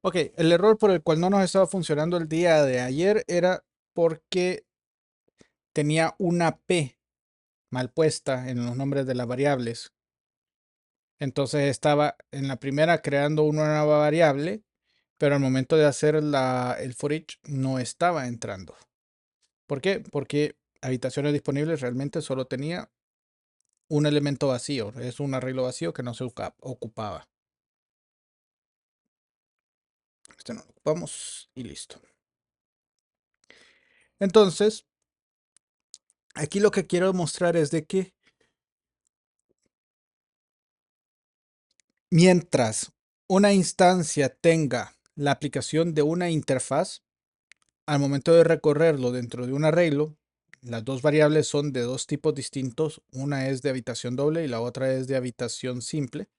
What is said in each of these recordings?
Ok, el error por el cual no nos estaba funcionando el día de ayer era porque tenía una P mal puesta en los nombres de las variables. Entonces estaba en la primera creando una nueva variable, pero al momento de hacer el for each no estaba entrando. ¿Por qué? Porque habitaciones disponibles realmente solo tenía un elemento vacío. Es un arreglo vacío que no se ocupaba. Este no lo ocupamos y listo. Entonces, aquí lo que quiero mostrar es de que mientras una instancia tenga la aplicación de una interfaz, al momento de recorrerlo dentro de un arreglo, las dos variables son de dos tipos distintos. Una es de habitación doble y la otra es de habitación simple.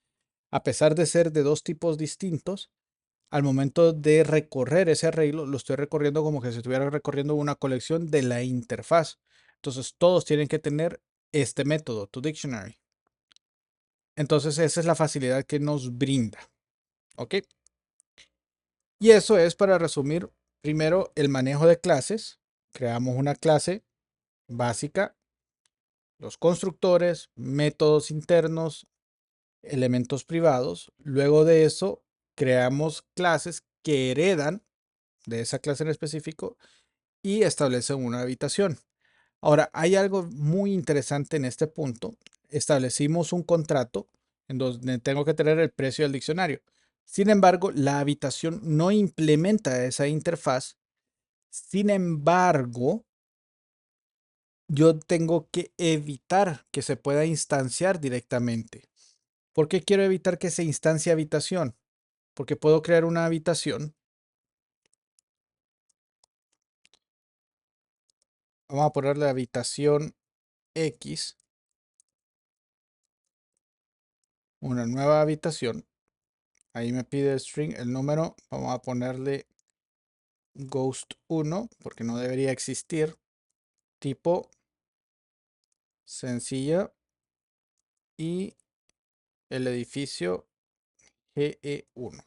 A pesar de ser de dos tipos distintos, al momento de recorrer ese arreglo, lo estoy recorriendo como que si estuviera recorriendo una colección de la interfaz. Entonces, todos tienen que tener este método, toDictionary. Entonces, esa es la facilidad que nos brinda. ¿Ok? Y eso es para resumir primero el manejo de clases. Creamos una clase básica, los constructores, métodos internos, elementos privados. Luego de eso, creamos clases que heredan de esa clase en específico y establecen una habitación. Ahora, hay algo muy interesante en este punto. Establecimos un contrato en donde tengo que tener el precio del diccionario. Sin embargo, la habitación no implementa esa interfaz. Sin embargo, yo tengo que evitar que se pueda instanciar directamente. ¿Por qué quiero evitar que se instancie habitación? Porque puedo crear una habitación. Vamos a ponerle habitación X, una nueva habitación. Ahí me pide el string, el número. Vamos a ponerle ghost 1 porque no debería existir. Tipo sencilla y el edificio GE1.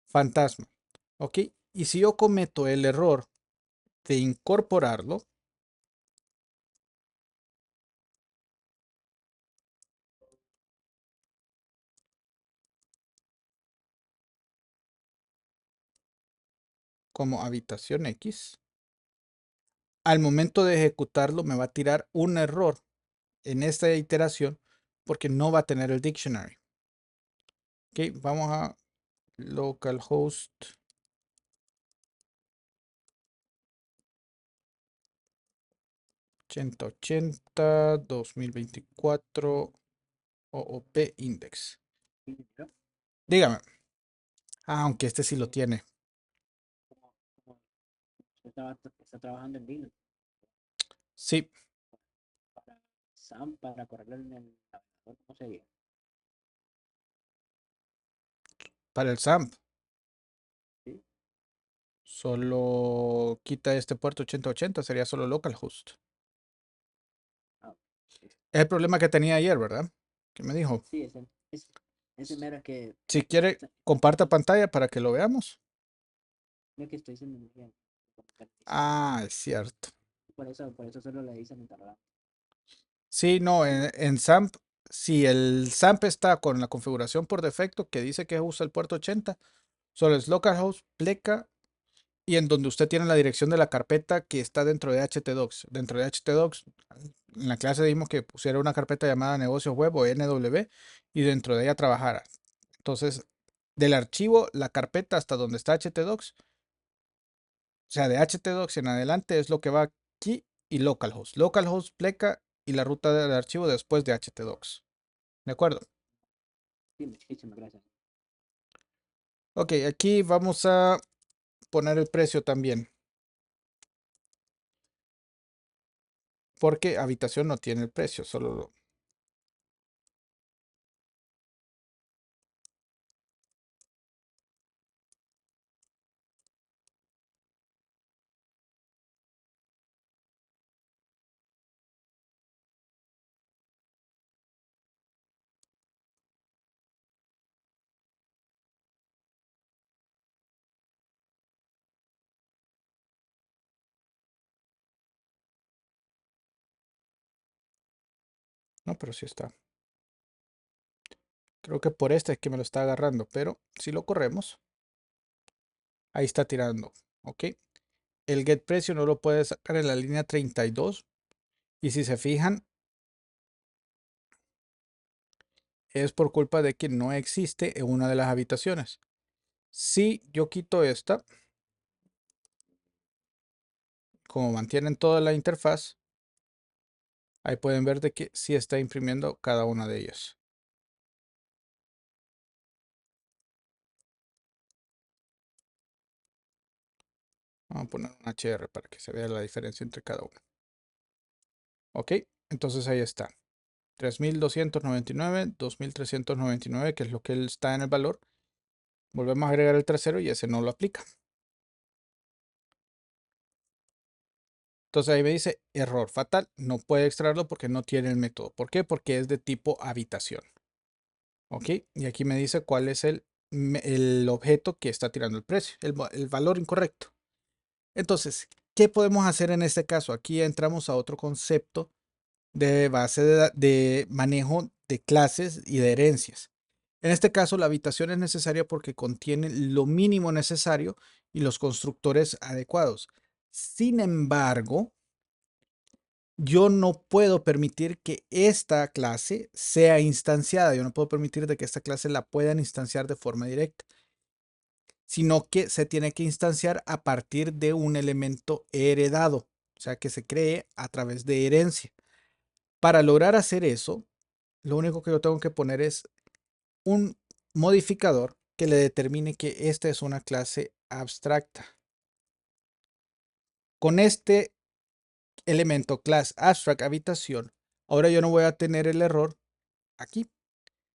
Fantasma. ¿Ok? Y si yo cometo el error de incorporarlo como habitación X, al momento de ejecutarlo me va a tirar un error en esta iteración porque no va a tener el dictionary. Ok, vamos a localhost 8080 2024 OOP index. Dígame. Ah, aunque este sí lo tiene. Como está trabajando en Linux Sí, para SAM para correrlo en el navegador, ¿cómo sería? para el SAMP. ¿Sí? Solo quita este puerto 8080, sería solo localhost. Ah, Es el problema que tenía ayer, ¿verdad? Que me dijo. sí, ese mero es que, Si quiere, comparta pantalla para que lo veamos. no es que estoy sin memoria. Ah, es cierto. Por eso solo le dicen interrogante. Sí, no, en SAMP, si el SAMP está con la configuración por defecto que dice que usa el puerto 80, solo es localhost, pleca y en donde usted tiene la dirección de la carpeta que está dentro de htdocs. Dentro de htdocs, en la clase dimos que pusiera una carpeta llamada negocios web o NW y dentro de ella trabajara. Entonces, del archivo, la carpeta hasta donde está htdocs, o sea, de htdocs en adelante es lo que va aquí y localhost. Localhost, pleca y la ruta del archivo después de htdocs. ¿De acuerdo? Sí, muchísimas gracias. Ok, aquí vamos a poner el precio también. Porque habitación no tiene el precio, solo No, pero sí está. Creo que por este es que me lo está agarrando, pero si lo corremos, ahí está tirando. Ok. El get precio no lo puede sacar en la línea 32. Y si se fijan, es por culpa de que no existe en una de las habitaciones. Si yo quito esta, como mantienen toda la interfaz, ahí pueden ver de que sí está imprimiendo cada una de ellas. Vamos a poner un HR para que se vea la diferencia entre cada uno. Ok, entonces ahí está. 3.299, 2.399, que es lo que él está en el valor. Volvemos a agregar el tercero y ese no lo aplica. Entonces ahí me dice error fatal. No puede extraerlo porque no tiene el método. ¿Por qué? Porque es de tipo habitación. Ok, y aquí me dice cuál es el objeto que está tirando el precio, el valor incorrecto. Entonces, ¿qué podemos hacer en este caso? Aquí entramos a otro concepto de base de manejo de clases y de herencias. En este caso, la habitación es necesaria porque contiene lo mínimo necesario y los constructores adecuados. Sin embargo, yo no puedo permitir que esta clase sea instanciada. Yo no puedo permitir de que esta clase la puedan instanciar de forma directa, sino que se tiene que instanciar a partir de un elemento heredado, o sea, que se cree a través de herencia. Para lograr hacer eso, lo único que yo tengo que poner es un modificador que le determine que esta es una clase abstracta. Con este elemento class abstract habitación, ahora yo no voy a tener el error aquí,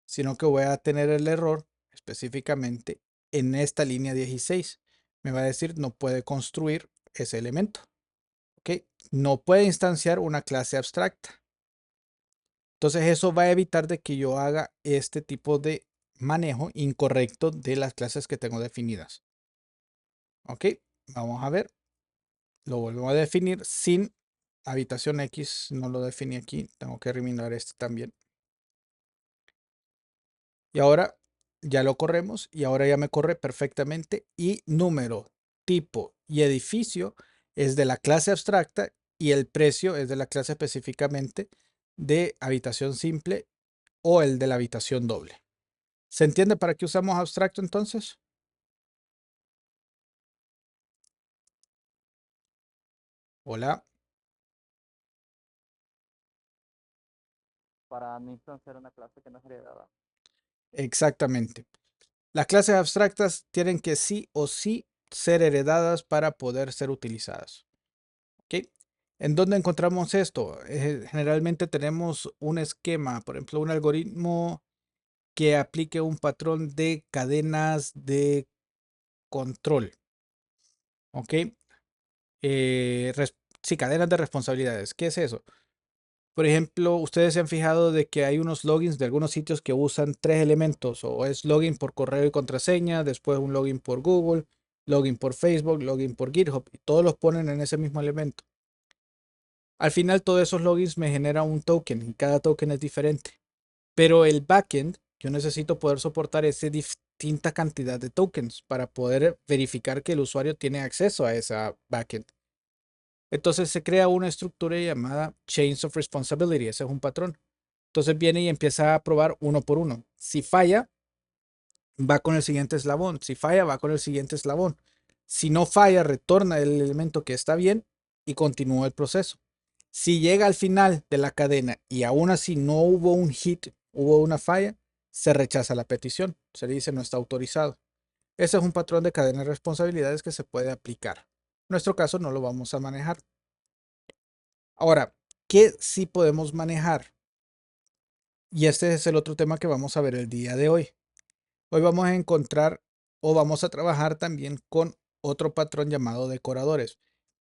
sino que voy a tener el error específicamente en esta línea 16. Me va a decir no puede construir ese elemento. ¿Ok? No puede instanciar una clase abstracta. Entonces eso va a evitar de que yo haga este tipo de manejo incorrecto de las clases que tengo definidas. ¿Ok? Vamos a ver. Lo vuelvo a definir sin habitación X. No lo definí aquí. Tengo que eliminar este también. Y ahora ya lo corremos y ahora ya me corre perfectamente. Y número, tipo y edificio es de la clase abstracta y el precio es de la clase específicamente de habitación simple o el de la habitación doble. ¿Se entiende para qué usamos abstracto entonces? Hola. Para no instanciar una clase que no es heredada. Exactamente. Las clases abstractas tienen que sí o sí ser heredadas para poder ser utilizadas. ¿Ok? ¿En dónde encontramos esto? Generalmente tenemos un esquema, por ejemplo, un algoritmo que aplique un patrón de cadenas de control. ¿Ok? Sí, cadenas de responsabilidades. ¿Qué es eso? Por ejemplo, ustedes se han fijado de que hay unos logins de algunos sitios que usan tres elementos, o es login por correo y contraseña, después un login por Google, login por Facebook, login por GitHub, y todos los ponen en ese mismo elemento. Al final, todos esos logins me generan un token y cada token es diferente. Pero el backend, yo necesito poder soportar esa distinta cantidad de tokens para poder verificar que el usuario tiene acceso a esa backend. Entonces se crea una estructura llamada Chains of Responsibility. Ese es un patrón. Entonces viene y empieza a probar uno por uno. Si falla, va con el siguiente eslabón. Si falla, va con el siguiente eslabón. Si no falla, retorna el elemento que está bien y continúa el proceso. Si llega al final de la cadena y aún así no hubo un hit, hubo una falla, se rechaza la petición. Se le dice no está autorizado. Ese es un patrón de cadena de responsabilidades que se puede aplicar. En nuestro caso no lo vamos a manejar. Ahora, ¿qué sí podemos manejar? Y este es el otro tema que vamos a ver el día de hoy. Hoy vamos a encontrar o vamos a trabajar también con otro patrón llamado decoradores.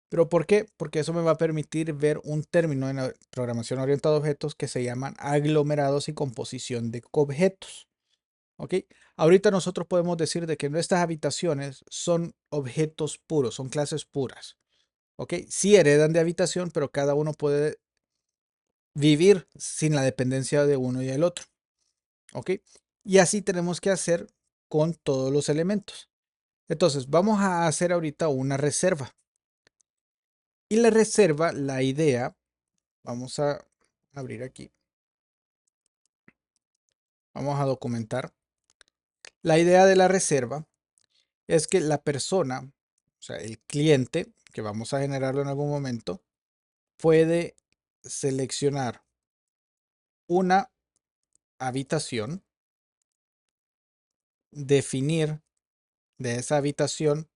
¿Pero por qué? Porque eso me va a permitir ver un término en la programación orientada a objetos que se llaman aglomerados y composición de objetos. ¿Ok? Ahorita nosotros podemos decir de que nuestras habitaciones son objetos puros, son clases puras. ¿Ok? Sí heredan de habitación, pero cada uno puede vivir sin la dependencia de uno y el otro. ¿Ok? Y así tenemos que hacer con todos los elementos. Entonces, vamos a hacer ahorita una reserva. Y la reserva, la idea, vamos a abrir aquí. Vamos a documentar. La idea de la reserva es que la persona, o sea, el cliente, que vamos a generarlo en algún momento, puede seleccionar una habitación, definir de esa habitación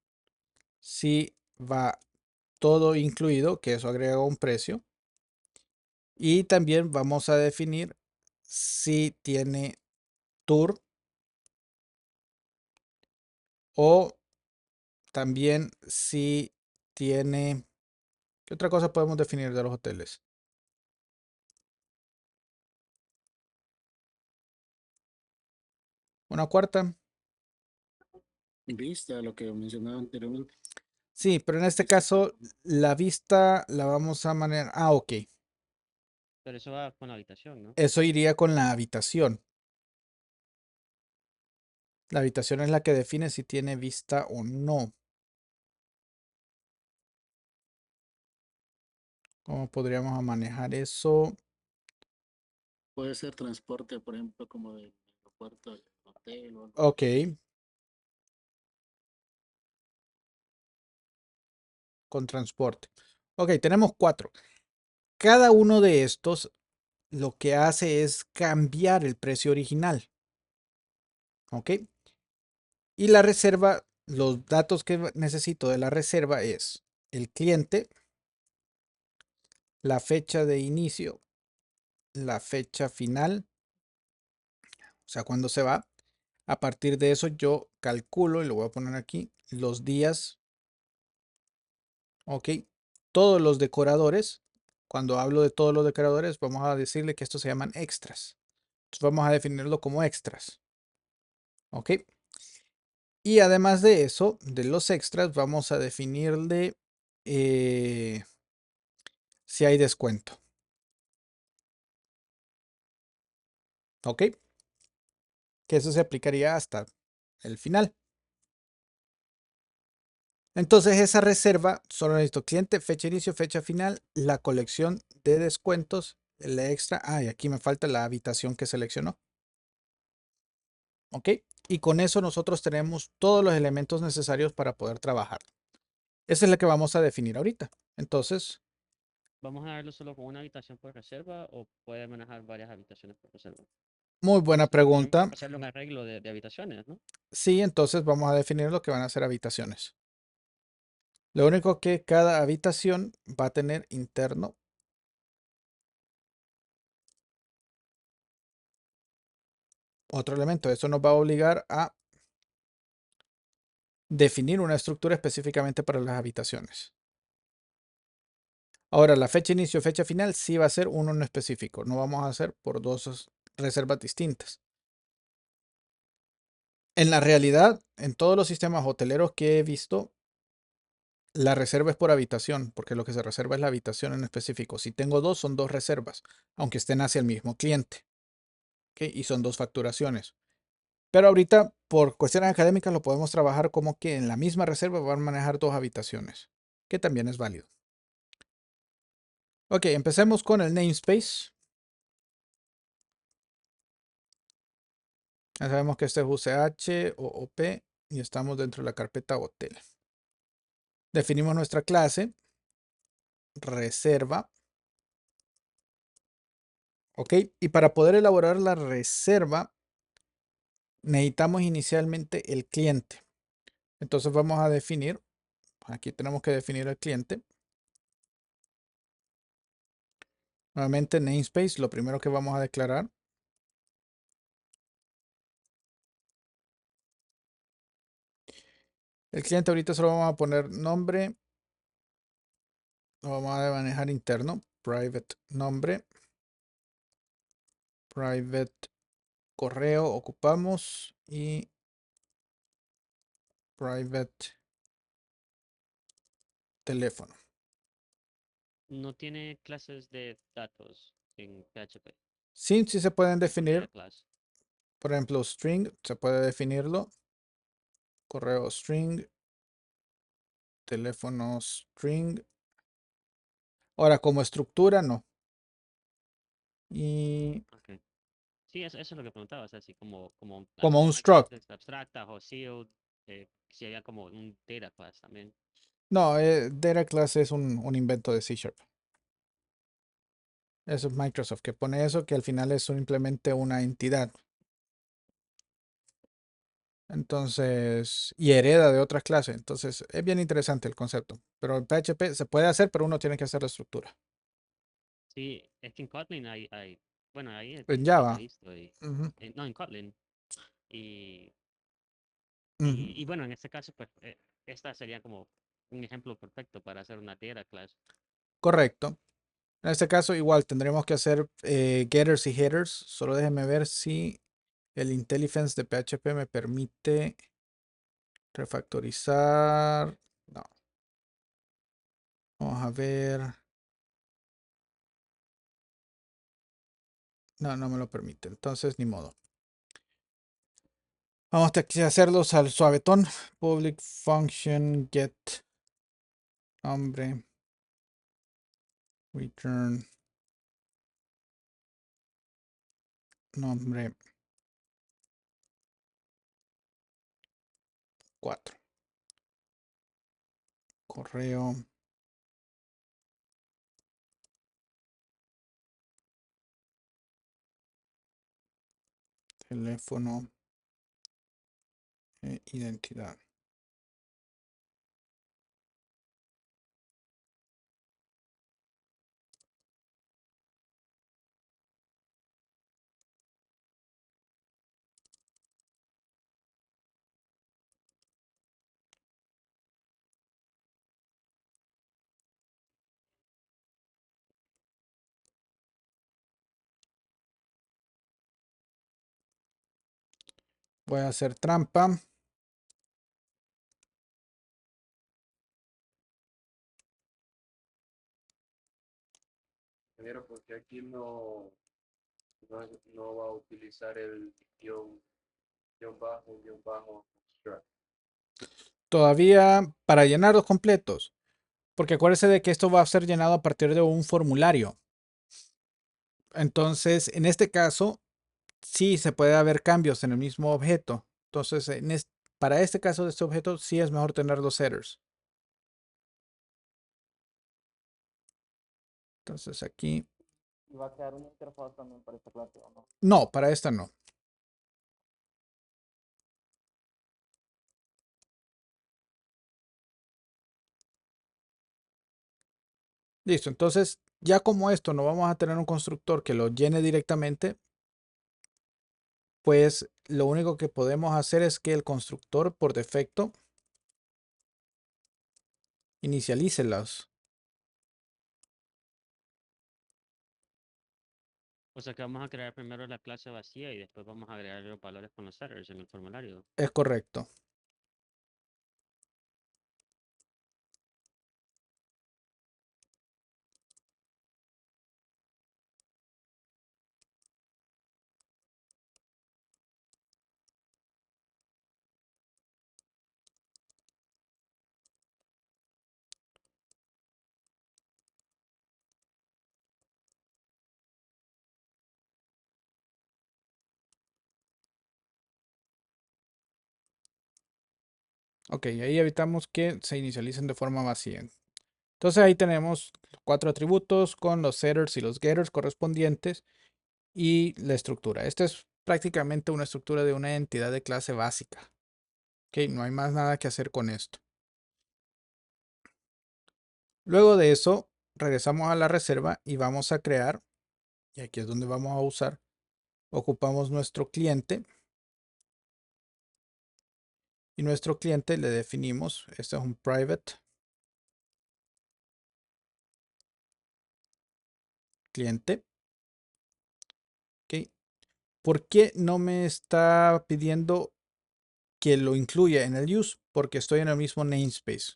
si va todo incluido, que eso agrega un precio, y también vamos a definir si tiene tour o también si tiene... ¿Qué otra cosa podemos definir de los hoteles? Una cuarta. Vista, lo que mencionaba anteriormente. Sí, pero en este Vista. caso la vista la vamos a manejar. Ah, ok. Pero eso va con la habitación, ¿no? Eso iría con la habitación. La habitación es la que define si tiene vista o no. ¿Cómo podríamos manejar eso? Puede ser transporte, por ejemplo, como del aeropuerto al hotel o algo. Ok, con transporte. Ok, tenemos cuatro. Cada uno de estos lo que hace es cambiar el precio original. Ok. Y la reserva, los datos que necesito de la reserva es el cliente, la fecha de inicio, la fecha final, o sea, cuándo se va. A partir de eso yo calculo, y lo voy a poner aquí, los días, ok. Todos los decoradores, cuando hablo de todos los decoradores, vamos a decirle que estos se llaman extras. Entonces vamos a definirlo como extras, ok. Y además de eso, de los extras, vamos a definirle si hay descuento. ¿Ok? Que eso se aplicaría hasta el final. Entonces esa reserva solo necesito cliente, fecha inicio, fecha final, la colección de descuentos, el extra. Ah, y aquí me falta la habitación que seleccionó. ¿Ok? Y con eso nosotros tenemos todos los elementos necesarios para poder trabajar. Esa es la que vamos a definir ahorita. Entonces, ¿Vamos a darlo solo con una habitación por reserva o puede manejar varias habitaciones por reserva? muy Porque buena si no, tenemos que pregunta. hacerle un arreglo de habitaciones, ¿no? Sí, entonces vamos a definir lo que van a ser habitaciones. Lo único que cada habitación va a tener interno. Otro elemento. Eso nos va a obligar a definir una estructura específicamente para las habitaciones. Ahora, la fecha inicio, fecha final, sí va a ser uno en específico. No vamos a hacer por dos reservas distintas. En la realidad, en todos los sistemas hoteleros que he visto, la reserva es por habitación, porque lo que se reserva es la habitación en específico. Si tengo dos, son dos reservas, aunque estén hacia el mismo cliente. ¿Ok? Y son dos facturaciones. Pero ahorita, por cuestiones académicas, lo podemos trabajar como que en la misma reserva van a manejar dos habitaciones, que también es válido. Ok, empecemos con el namespace. Ya sabemos que este es UCH o OP y estamos dentro de la carpeta hotel. Definimos nuestra clase, reserva. Ok, y para poder elaborar la reserva, necesitamos inicialmente el cliente. Entonces vamos a definir, aquí tenemos que definir el cliente. Nuevamente namespace, lo primero que vamos a declarar. El cliente ahorita solo vamos a poner nombre. Lo vamos a manejar interno. Private nombre. Private correo ocupamos. Y private teléfono. No tiene clases de datos. en PHP. Sí, sí se pueden Con data definir. class. Por ejemplo, string, se puede definirlo. Correo string, teléfono string. Ahora, como estructura, no. Y Ok. Sí, eso es lo que preguntaba, o sea, así como como un struct. microservices abstractas o sealed, si había como un data class también. No, data class es un invento de C Sharp. Eso es Microsoft, que pone eso, que al final es simplemente una entidad. Entonces, y hereda de otras clases. Entonces, es bien interesante el concepto. Pero en PHP se puede hacer, pero uno tiene que hacer la estructura. Sí, es que en Kotlin bueno, ahí En he Java. visto, Ujú, no, en Kotlin. Y, ujú, bueno, en este caso, pues, esta sería como un ejemplo perfecto para hacer una data class. correcto. En este caso, igual tendremos que hacer getters y headers. Solo déjeme ver si el IntelliFence de PHP me permite refactorizar. No. Vamos a ver. No, no me lo permite. Entonces, ni modo. Vamos a hacerlos al suavetón. Public function get nombre return nombre 4. Correo. Teléfono. Identidad. Voy a hacer trampa. Ingeniero, porque aquí no va a utilizar el guión bajo, extract. Todavía para llenar los completos. Porque acuérdese de que esto va a ser llenado a partir de un formulario. Entonces, en este caso, sí se puede haber cambios en el mismo objeto. Entonces, para este caso de este objeto, sí es mejor tener los headers. Entonces aquí, ¿Y va a crear una interfaz también para esta clase o no? no, para esta no. Listo, entonces ya como esto no vamos a tener un constructor que lo llene directamente, pues lo único que podemos hacer es que el constructor por defecto inicialice los. O sea que vamos a crear primero la clase vacía y después vamos a agregar los valores con los setters en el formulario. Es correcto. Ok, ahí evitamos que se inicialicen de forma vacía. Entonces ahí tenemos 4 atributos con los setters y los getters correspondientes y la estructura. Esta es prácticamente una estructura de una entidad de clase básica. Ok, no hay más nada que hacer con esto. Luego de eso, regresamos a la reserva y vamos a crear, y aquí es donde vamos a usar, ocupamos nuestro cliente y nuestro cliente le definimos, este es un private cliente. Ok, ¿por qué no me está pidiendo que lo incluya en el use? Porque estoy en el mismo namespace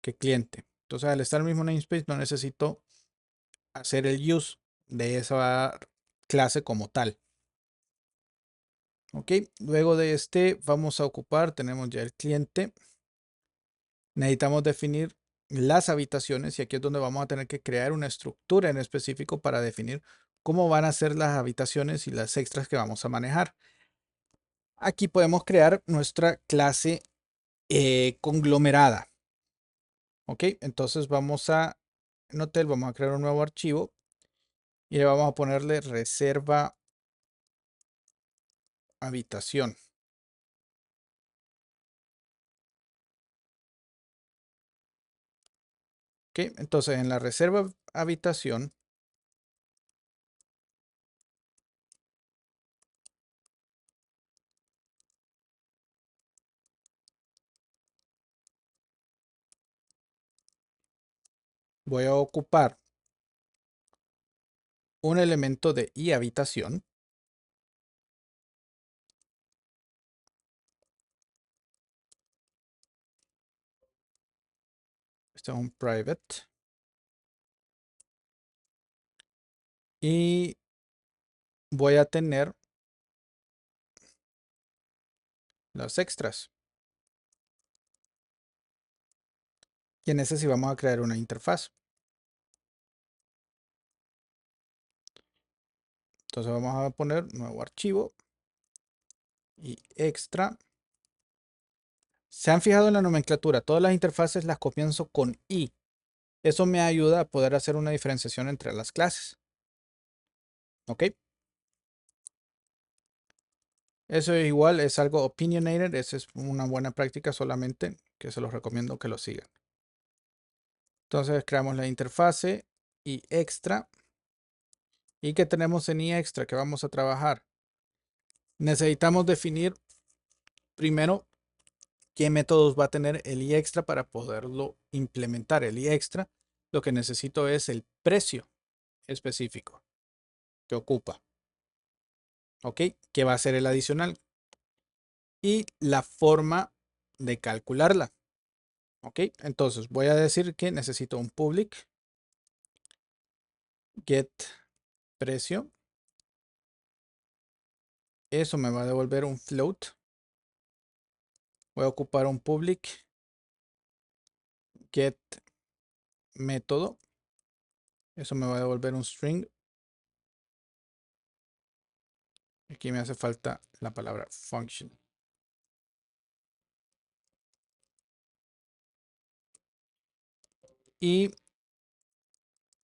que cliente. Entonces, al estar en el mismo namespace, no necesito hacer el use. de esa clase como tal. Ok, luego de este vamos a ocupar, tenemos ya el cliente. Necesitamos definir las habitaciones y aquí es donde vamos a tener que crear una estructura en específico para definir cómo van a ser las habitaciones y las extras que vamos a manejar. Aquí podemos crear nuestra clase conglomerada. Ok, entonces vamos a, en hotel vamos a crear un nuevo archivo y le vamos a ponerle reserva habitación. Ok, entonces en la reserva habitación voy a ocupar un elemento de habitación. Este es un private. Y voy a tener los extras. Y en ese sí vamos a crear una interfaz. Entonces vamos a poner nuevo archivo y extra. Se han fijado en la nomenclatura, todas las interfaces las comienzo con i. Eso me ayuda a poder hacer una diferenciación entre las clases. ¿Ok? Eso es igual, es algo opinionated. Esa es una buena práctica solamente que se los recomiendo que lo sigan. Entonces creamos la interfase y extra. ¿Y qué tenemos en extra que vamos a trabajar? Necesitamos definir primero qué métodos va a tener el extra para poderlo implementar. El extra, lo que necesito es el precio específico que ocupa. ¿Ok? Que va a ser el adicional. Y la forma de calcularla. ¿Ok? Entonces voy a decir que necesito un public get precio. Eso me va a devolver un float. Voy a ocupar un public get método. Eso me va a devolver un string. Aquí me hace falta la palabra function. Y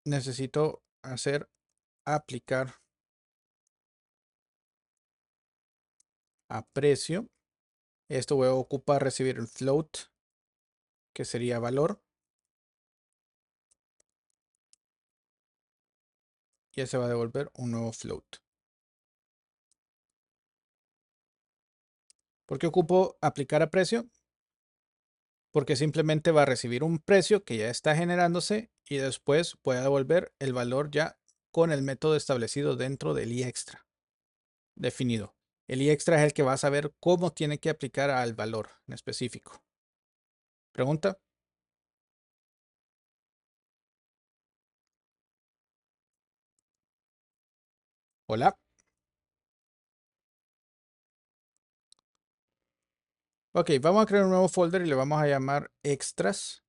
necesito hacer aplicar a precio. Esto voy a ocupar recibir el float, que sería valor. Y se va a devolver un nuevo float. ¿Por qué ocupo aplicar a precio? Porque simplemente va a recibir un precio que ya está generándose y después voy a devolver el valor ya con el método establecido dentro del iExtra definido. El iExtra es el que va a saber cómo tiene que aplicar al valor en específico. ¿Pregunta? Hola. Ok, vamos a crear un nuevo folder y le vamos a llamar extras.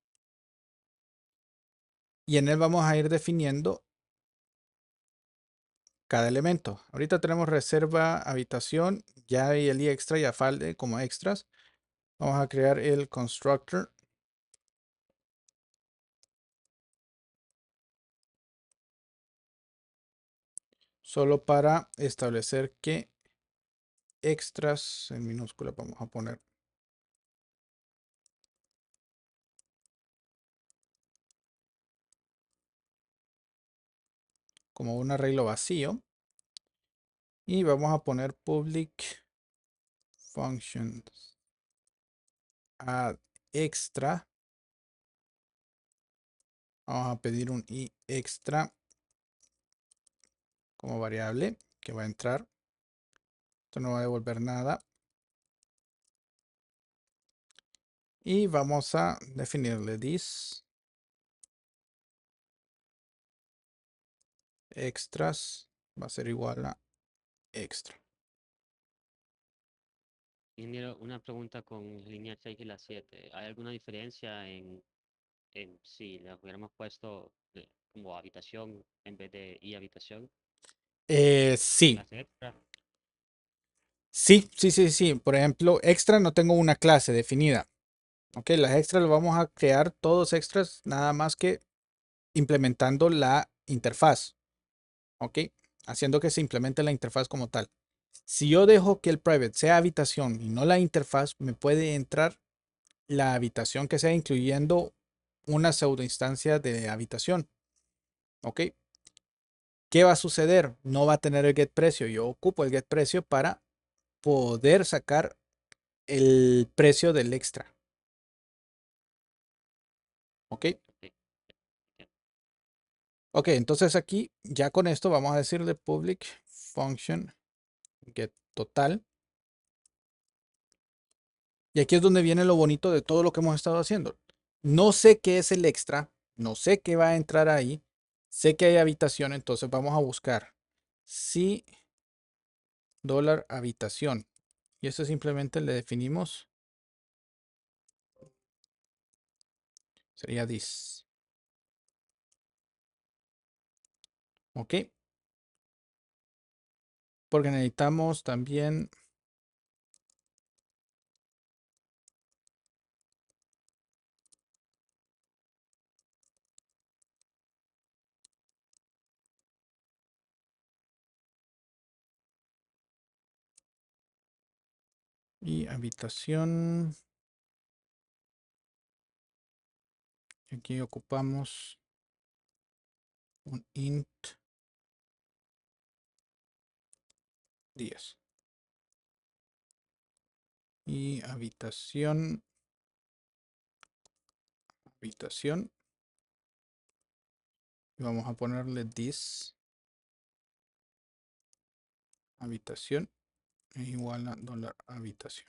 Y en él vamos a ir definiendo cada elemento. Ahorita tenemos reserva, habitación, ya hay el extra y falde como extras. Vamos a crear el constructor. Solo para establecer que extras en minúscula vamos a poner como un arreglo vacío. Y vamos a poner public functions add extra. Vamos a pedir un i extra como variable que va a entrar. Esto no va a devolver nada. Y vamos a definirle this extras va a ser igual a extra. Ingeniero, una pregunta con línea 6 y la 7. ¿Hay alguna diferencia en si le hubiéramos puesto como habitación en vez de y habitación? Sí, Las extra. sí. Por ejemplo, extra no tengo una clase definida. Ok, las extras lo vamos a crear todos extras, nada más que implementando la interfaz. Ok, haciendo que se implemente la interfaz como tal. Si yo dejo que el private sea habitación y no la interfaz, me puede entrar la habitación que sea, incluyendo una pseudo instancia de habitación. Ok, ¿qué va a suceder? No va a tener el get precio. Yo ocupo el get precio para poder sacar el precio del extra. Ok, Ok, ok, entonces aquí ya con esto vamos a decirle public function get total. Y aquí es donde viene lo bonito de todo lo que hemos estado haciendo. No sé qué es el extra, no sé qué va a entrar ahí, sé que hay habitación, entonces vamos a buscar si dólar habitación. Y esto simplemente le definimos, sería this. Ok, porque necesitamos también y habitación. Aquí ocupamos un int 10. Y habitación, habitación. Y vamos a ponerle this habitación es igual a dólar habitación.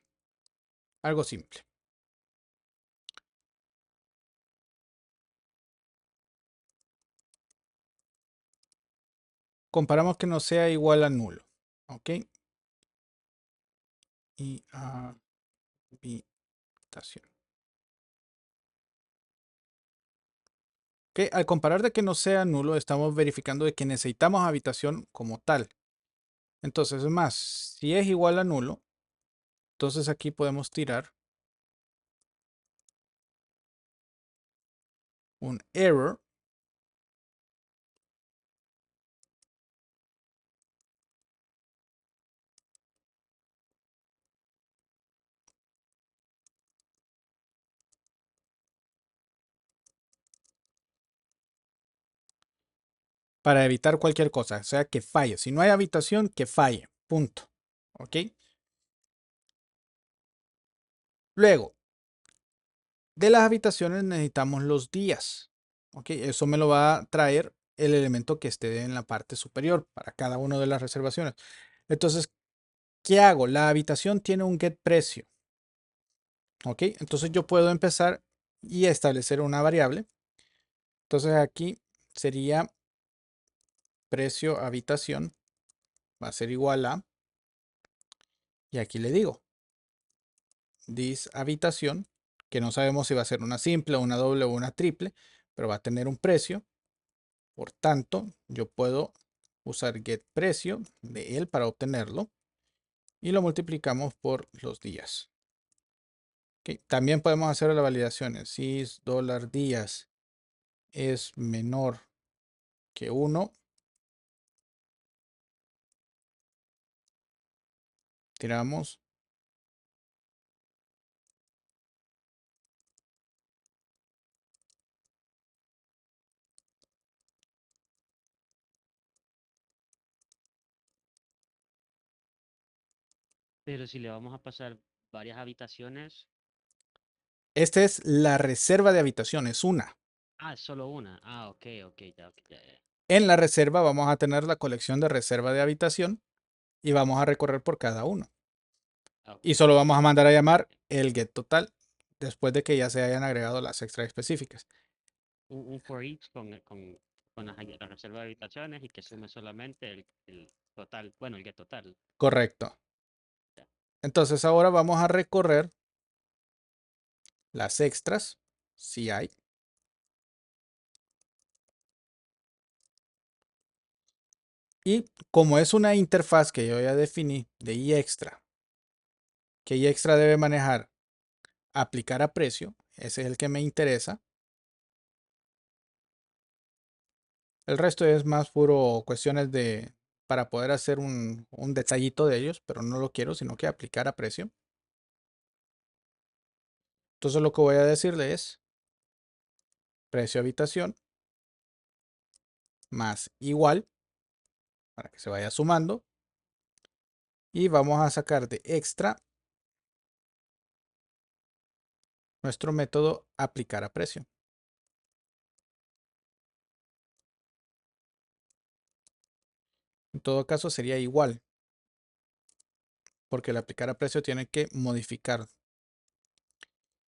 Algo simple. Comparamos que no sea igual a nulo. Ok. Y habitación. Ok, al comparar de que no sea nulo, estamos verificando de que necesitamos habitación como tal. Entonces, es más, si es igual a nulo, entonces aquí podemos tirar un error. Para evitar cualquier cosa, o sea, que falle. Si no hay habitación, que falle. Punto. ¿Ok? Luego, de las habitaciones necesitamos los días. ¿Ok? Eso me lo va a traer el elemento que esté en la parte superior para cada una de las reservaciones. Entonces, ¿qué hago? La habitación tiene un get precio. ¿Ok? Entonces yo puedo empezar y establecer una variable. Entonces aquí sería precio habitación. Va a ser igual a. Y aquí le digo. This habitación. Que no sabemos si va a ser una simple, una doble o una triple. Pero va a tener un precio. Por tanto, yo puedo usar get precio de él para obtenerlo. Y lo multiplicamos por los días. Okay. También podemos hacer la validación. Si dólar días es menor que 1, tiramos. pero si le vamos a pasar varias habitaciones, Esta es la reserva de habitación, es una. es solo una. Ah, ok, ya. En la reserva vamos a tener la colección de reserva de habitación y vamos a recorrer por cada uno. Ah, ok, Y solo vamos a mandar a llamar el get total después de que ya se hayan agregado las extra específicas. un for each con con la reserva de habitaciones y que sume solamente el total, bueno, el get total. Correcto. Entonces ahora vamos a recorrer las extras, si hay. Y como es una interfaz que yo ya definí de iExtra, que iExtra debe manejar aplicar a precio, ese es el que me interesa. El resto es más puro cuestiones de para poder hacer un detallito de ellos, pero no lo quiero, sino que aplicar a precio. Entonces lo que voy a decirle es precio habitación más igual para que se vaya sumando. Y vamos a sacar de extra nuestro método aplicar a precio. En todo caso sería igual, porque el aplicar a precio tiene que modificar.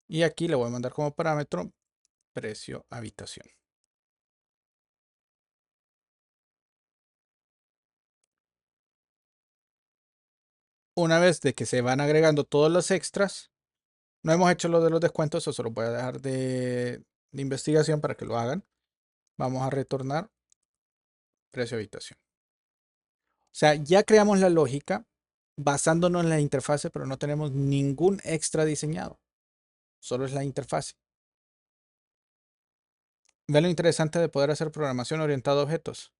Y aquí le voy a mandar como parámetro precio habitación. Una vez de que se van agregando todos los extras, no hemos hecho lo de los descuentos, eso se lo voy a dejar de investigación para que lo hagan. Vamos a retornar precio habitación. O sea, ya creamos la lógica basándonos en la interfase, pero no tenemos ningún extra diseñado. Solo es la interfase. Ve lo interesante de poder hacer programación orientada a objetos.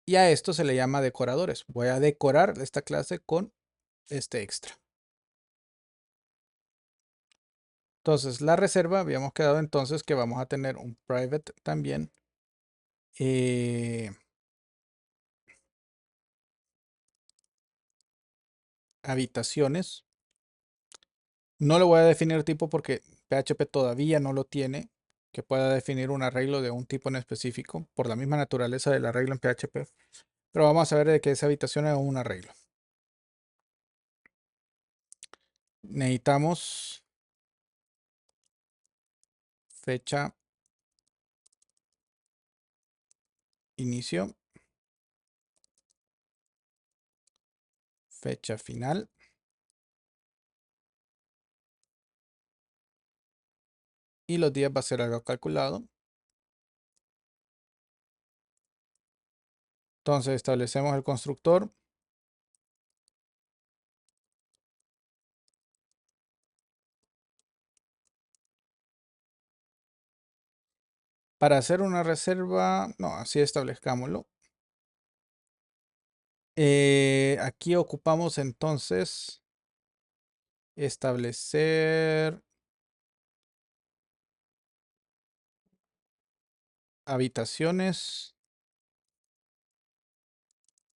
Y a esto se le llama decoradores. Voy a decorar esta clase con este extra. Entonces, la reserva, habíamos quedado entonces que vamos a tener un private también. Habitaciones. No le voy a definir tipo porque PHP todavía no lo tiene, que pueda definir un arreglo de un tipo en específico por la misma naturaleza del arreglo en PHP. Pero vamos a ver de que esa habitación es un arreglo. Necesitamos fecha inicio, fecha final. Y los días va a ser algo calculado. Entonces establecemos el constructor. Para hacer una reserva, no, así establezcámoslo. Aquí ocupamos entonces establecer habitaciones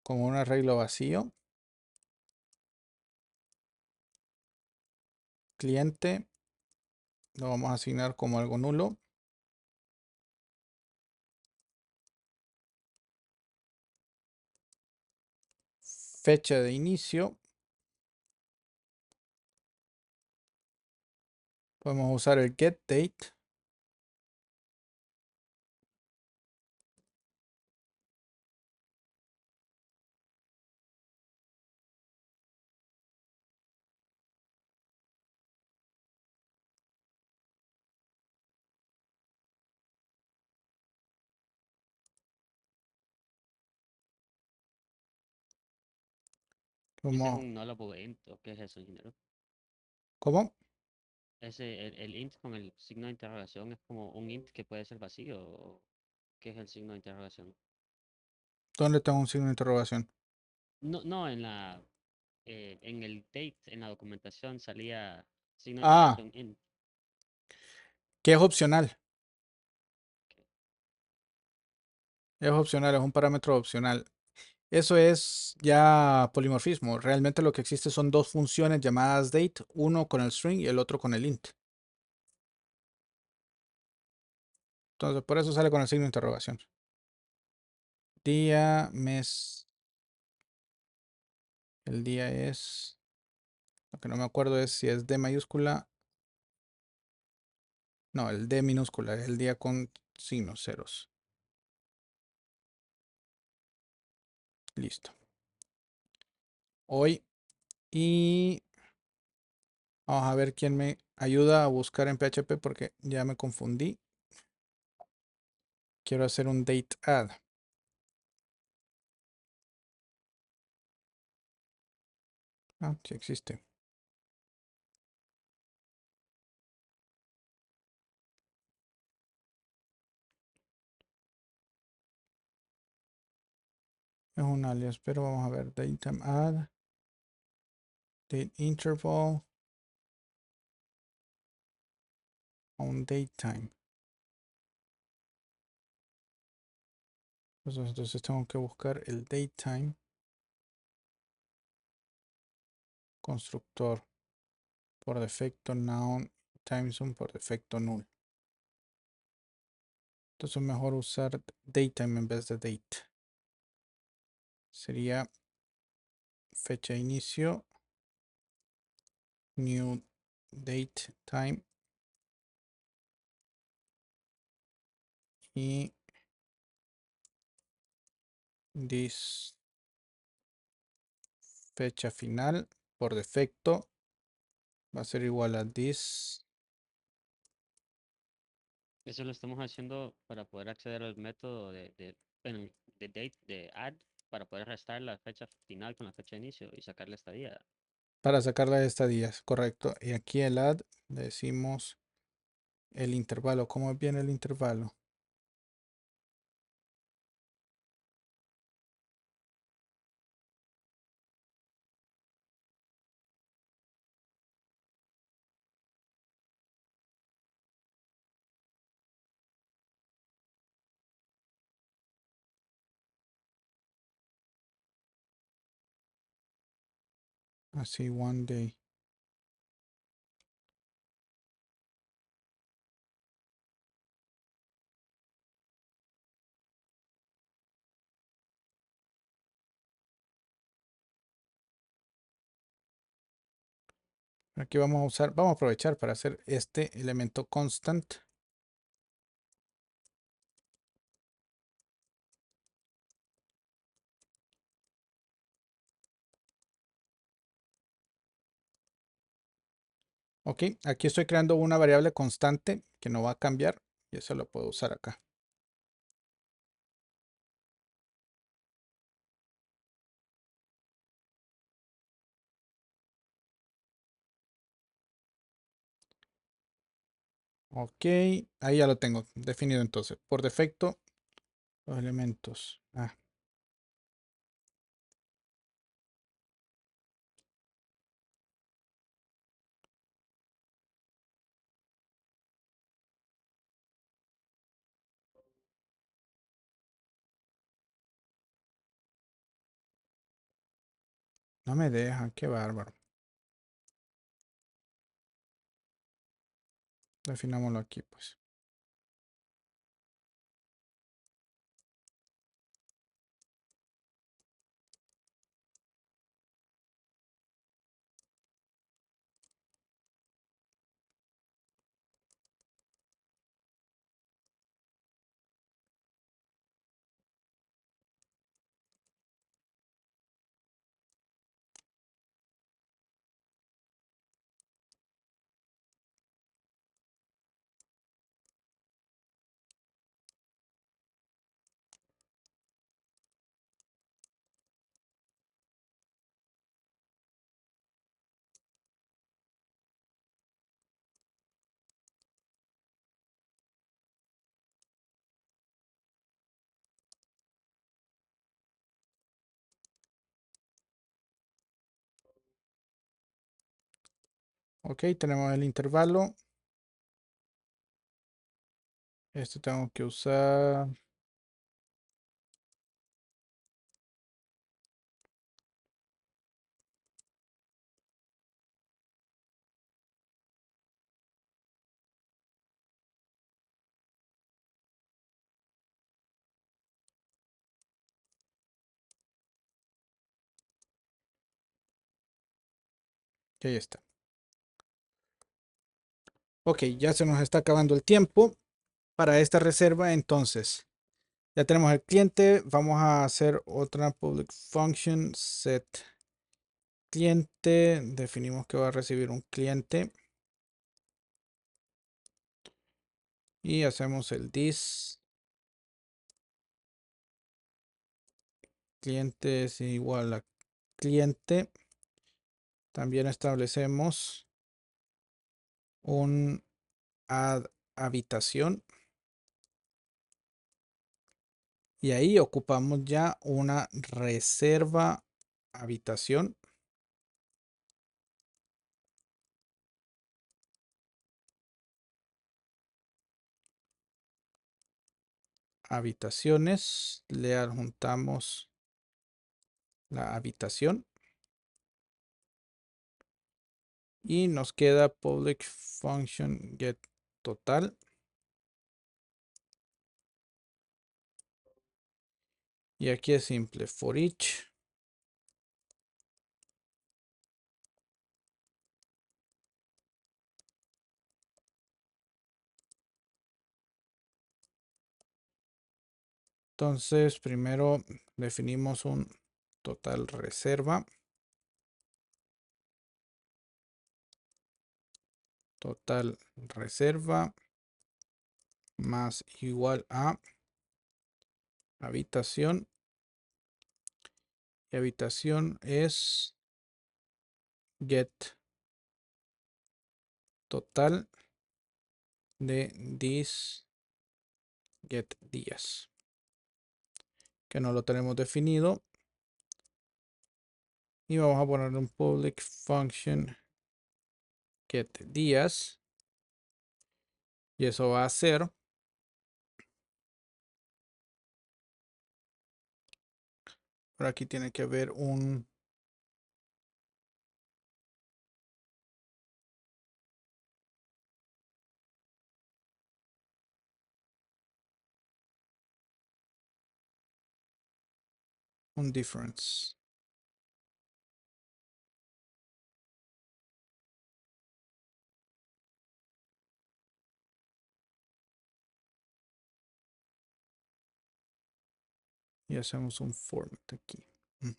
con un arreglo vacío. Cliente lo vamos a asignar como algo nulo. Fecha de inicio. Podemos usar el getDate. Ese es Como, un nullable int, ¿o qué es eso, ingeniero? ¿cómo? El int con el signo de interrogación es como un int que puede ser vacío, ¿o qué es el signo de interrogación? ¿Dónde tengo un signo de interrogación? No, no, en el date, en la documentación salía signo de Ah, interrogación int. que es opcional. que- Es opcional, es un parámetro opcional. Eso es ya polimorfismo. Realmente lo que existe son dos funciones llamadas date, uno con el string y el otro con el int. Entonces, por eso sale con el signo de interrogación. Día, mes. El día es. Lo que no me acuerdo es si es D mayúscula No, el D minúscula es el día con signos ceros. Listo. Hoy y vamos a ver quién me ayuda a buscar en PHP porque ya me confundí. Quiero hacer un date add. Ah, sí existe. Es un alias, pero vamos a ver. Datetime add. Date interval. Un datetime. Entonces tengo que buscar el datetime. Constructor. Por defecto noun. Timezone por defecto null. Entonces es mejor usar datetime en vez de date. Sería fecha de inicio. New date time. Y this fecha final por defecto va a ser igual a this. Eso lo estamos haciendo para poder acceder al método bueno, de date, de add, para poder restar la fecha final con la fecha de inicio y sacar la estadía. Para sacar las estadías, correcto. Y aquí el add le decimos el intervalo. ¿Cómo viene el intervalo? Así, one day. Aquí vamos a usar, vamos a aprovechar para hacer este elemento constant. Ok, aquí estoy creando una variable constante que no va a cambiar y eso lo puedo usar acá. Ok, ahí ya lo tengo definido entonces. Por defecto, los elementos. No me deja, qué bárbaro. Definámoslo aquí, pues. Ok, tenemos el intervalo. Este tengo que usar. Y ahí está. Ok, ya se nos está acabando el tiempo para esta reserva. Entonces, ya tenemos el cliente. Vamos a hacer otra public function set cliente. Definimos que va a recibir un cliente. Y hacemos el this. Cliente es igual a cliente. También establecemos un add habitación. Y ahí ocupamos ya una reserva habitación. Habitaciones. Le adjuntamos la habitación. Y nos queda public function get total. Y aquí es simple, for each. Entonces, primero definimos un total reserva. Total reserva más igual a habitación. Y habitación es get total de this get días, que no lo tenemos definido. Y vamos a poner un public function get días. Y eso va a ser por aquí tiene que haber un difference. Y hacemos un format aquí. Ujú.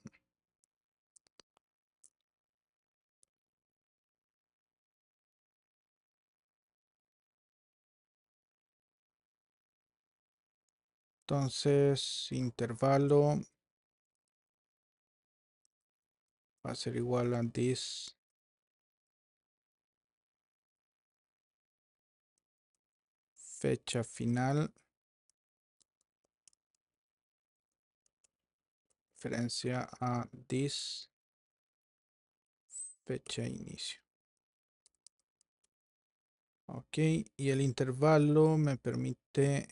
Entonces, intervalo va a ser igual a this fecha final referencia a this fecha inicio. Ok, y el intervalo me permite,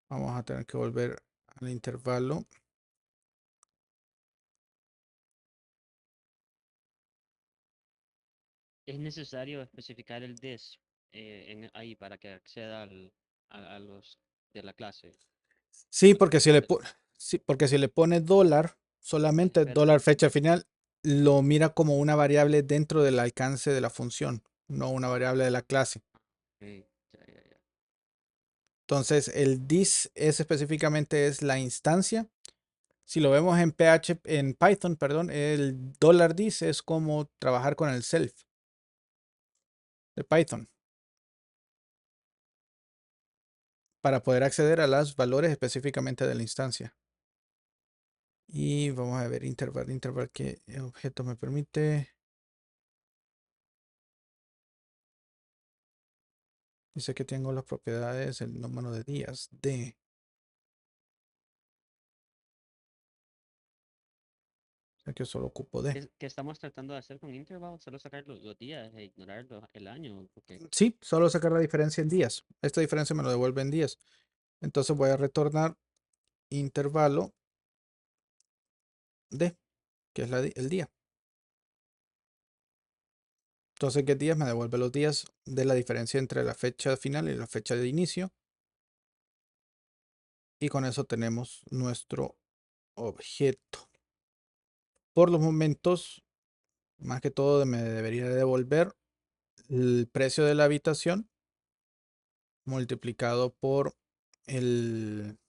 vamos a tener que volver al intervalo. Es necesario especificar el this ahí para que acceda a los de la clase. Sí, O porque si le, después sí, porque si le pone dólar, solamente espera. dólar fecha final, lo mira como una variable dentro del alcance de la función, no una variable de la clase. Ok, ya. Entonces, el this es específicamente es la instancia. Si lo vemos en en Python, perdón, el $this es como trabajar con el self de Python para poder acceder a los valores específicamente de la instancia. Y vamos a ver interval que el objeto me permite. Dice que tengo las propiedades, el número de días de. O sea que solo ocupo de. ¿Qué estamos tratando de hacer con interval? Solo sacar los días e ignorar el año. Porque Sí, solo sacar la diferencia en días. Esta diferencia me lo devuelve en días. Entonces voy a retornar intervalo de, que es el día. Entonces, ¿qué días? Me devuelve los días de la diferencia entre la fecha final y la fecha de inicio. Y con eso tenemos nuestro objeto. Por los momentos, más que todo me debería devolver el precio de la habitación multiplicado por el...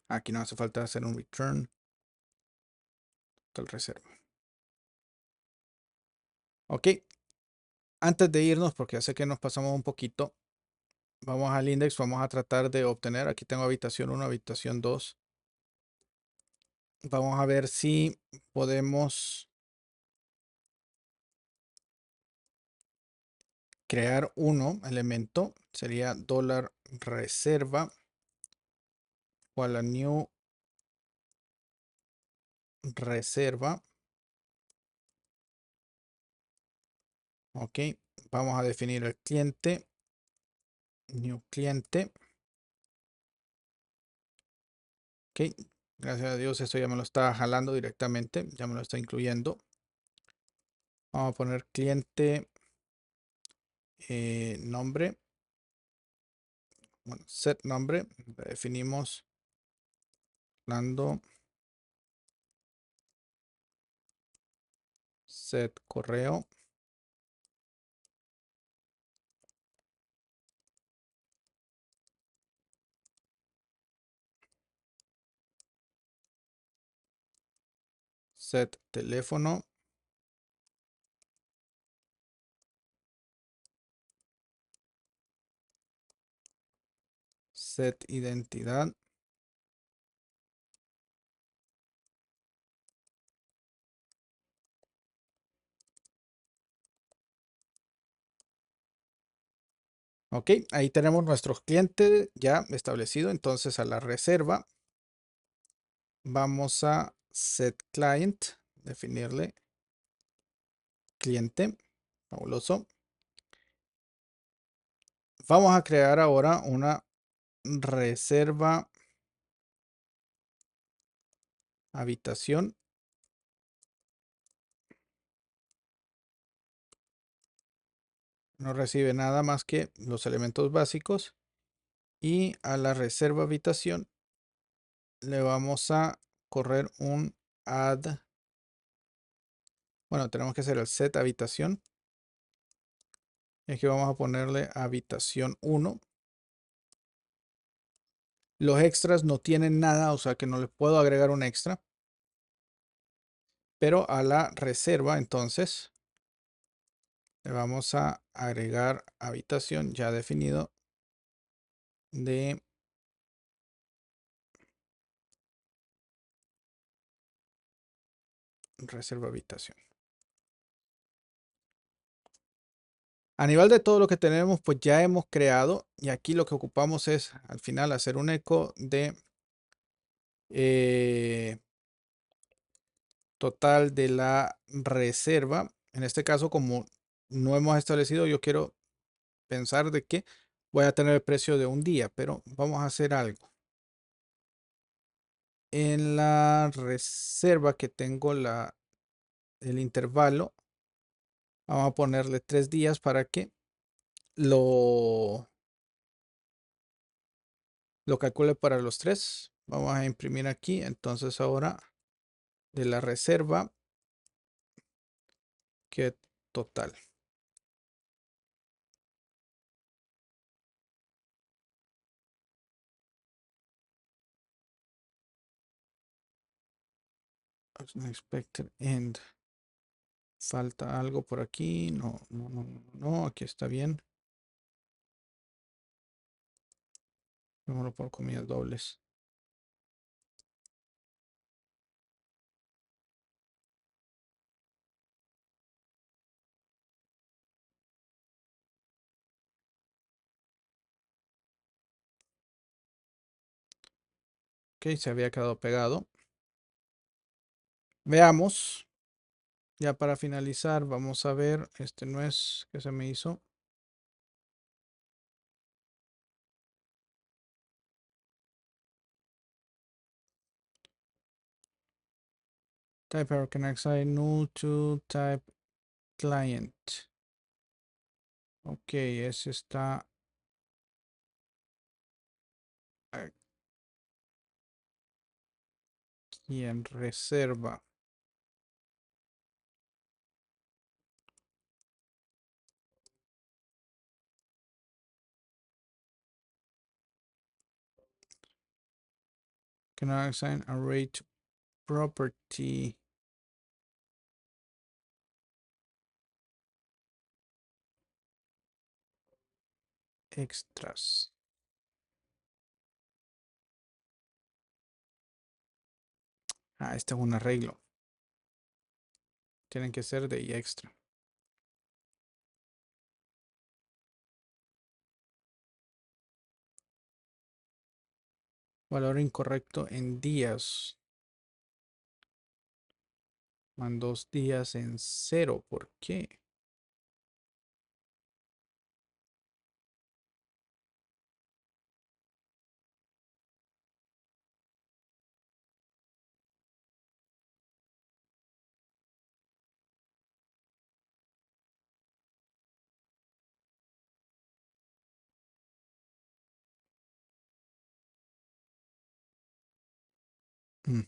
Aquí no hace falta hacer un return. Total reserva. Ok. Antes de irnos, porque ya sé que nos pasamos un poquito, vamos al index, vamos a tratar de obtener, aquí tengo habitación 1, habitación 2. Vamos a ver si podemos crear uno elemento, sería dólar reserva igual a new reserva. Ok, vamos a definir el cliente, new cliente. Ok, gracias a Dios esto ya me lo está jalando directamente, ya me lo está incluyendo. Vamos a poner cliente nombre. Bueno, set nombre, definimos Orlando, set correo, set teléfono, set identidad, ok, ahí tenemos nuestros clientes ya establecido. Entonces a la reserva vamos a set client, definirle cliente, fabuloso. Vamos a crear ahora una reserva habitación. No recibe nada más que los elementos básicos. Y a la reserva habitación le vamos a correr un add. Bueno, tenemos que hacer el set habitación. Y aquí vamos a ponerle habitación 1. Los extras no tienen nada, o sea que no le puedo agregar un extra. Pero a la reserva entonces le vamos a agregar habitación ya definido de reserva habitación. A nivel de todo lo que tenemos, pues ya hemos creado, y aquí lo que ocupamos es al final hacer un eco de total de la reserva. En este caso, como no hemos establecido, yo quiero pensar de que voy a tener el precio de un día, pero vamos a hacer algo. En la reserva que tengo el intervalo, vamos a ponerle 3 días para que lo calcule para los 3. Vamos a imprimir aquí. Entonces ahora de la reserva que total. Expected end. Falta algo por aquí. No, no, no, no, no. Aquí está bien. Número por comillas dobles. Ok, se había quedado pegado. Veamos. Ya para finalizar, vamos a ver. Este no es que se me hizo. Type error connects I null to type client. Ok, ese está aquí en reserva. Cannot assign a rate property. Extras. Ah, este es un arreglo. Tienen que ser de y extra. Valor incorrecto en días. Van 2 días en 0. ¿Por qué? Mm,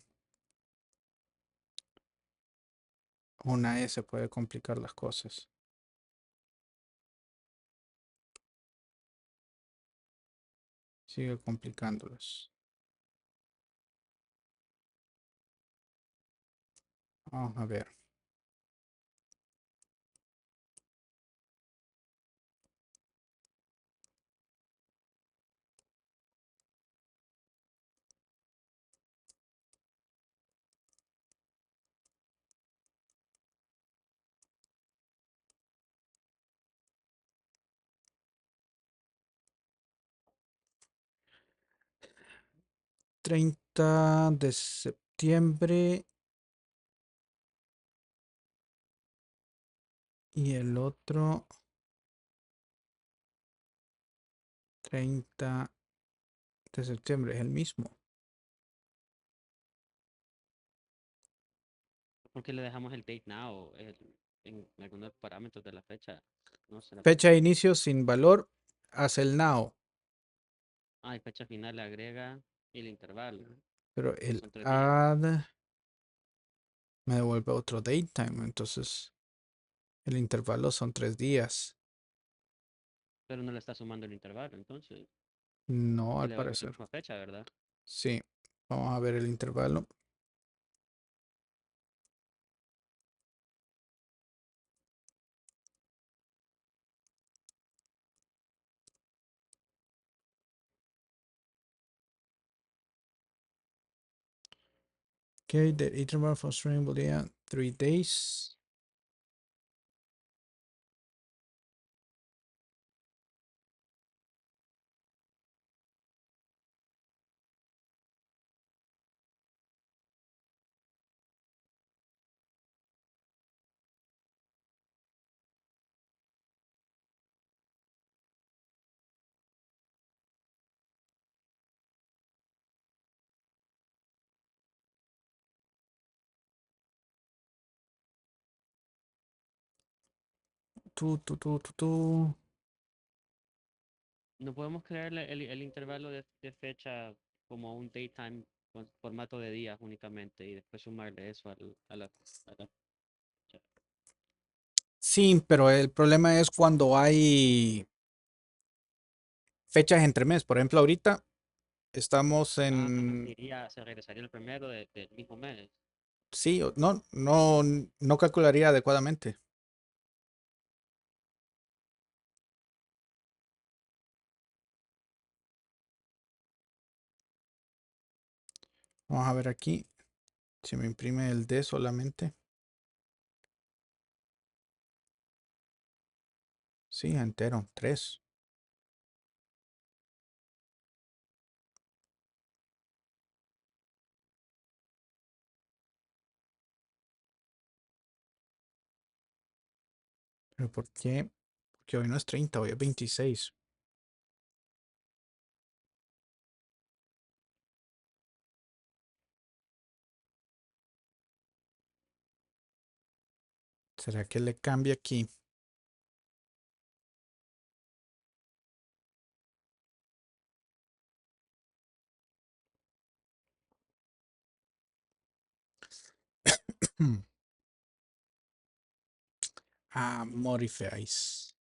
Una S puede complicar las cosas. Sigue complicándolas. Vamos a ver. $30 de septiembre. Y el otro 30 de septiembre. Es el mismo. ¿Por qué le dejamos el date now en algunos parámetros de la fecha? No será Fecha de porque... inicio sin valor. Hace el now. Ah, y fecha final le agrega el intervalo. Pero el Son 3 días. add me devuelve otro datetime. Entonces el intervalo son 3 días. Pero no le está sumando el intervalo, entonces. No, Y al le devuelve la parecer. misma fecha, ¿verdad? Sí. Vamos a ver el intervalo. Okay, the interval for string boolean 3 days. Tú. No podemos crear el intervalo de fecha como un datetime con formato de días únicamente y después sumarle eso a la fecha. Sí, pero el problema es cuando hay fechas entre mes. Por ejemplo, ahorita estamos Ah, en... se regresaría el primero del mismo mes. Sí, no calcularía adecuadamente. Vamos a ver aquí. Se me imprime el D solamente. Sí, entero, 3. ¿Pero por qué? Porque hoy no es 30, hoy es 26. ¿Será que le cambia aquí? Ah, modifies.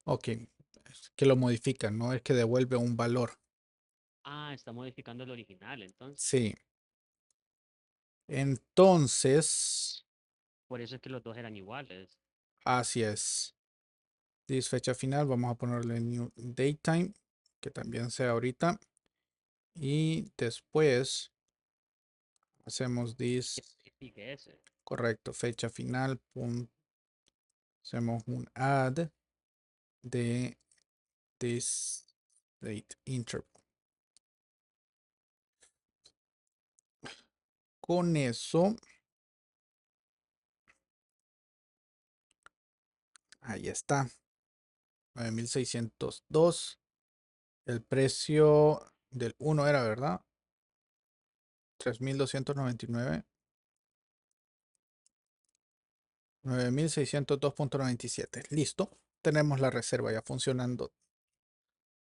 Ok, es que lo modifica, no es que devuelve un valor. Ah, está modificando el original, entonces. Sí. Entonces, Por eso es que los dos eran iguales. así es. This fecha final, vamos a ponerle new datetime, que también sea ahorita. Y después hacemos this, Sigue ese. correcto, fecha final. Hacemos un add de this date interval. Con eso, ahí está. 9602. El precio del 1 era, ¿verdad? 3299. 9602.97. Listo. Tenemos la reserva ya funcionando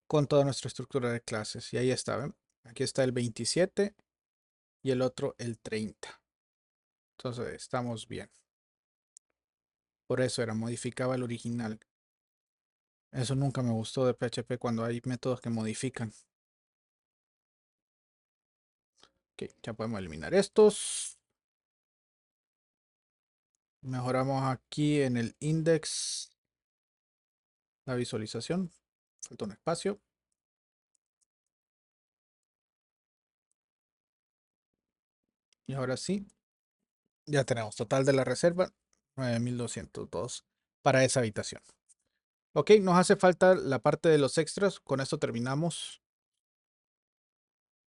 con toda nuestra estructura de clases. Y ahí está, ¿ven? Aquí está el 27 y el otro el 30. Entonces estamos bien. Por eso era, modificaba el original. Eso nunca me gustó de PHP cuando hay métodos que modifican. Ok, ya podemos eliminar estos. Mejoramos aquí en el index la visualización. Falta un espacio. Y ahora sí, ya tenemos total de la reserva 9202 para esa habitación. Ok, nos hace falta la parte de los extras. Con esto terminamos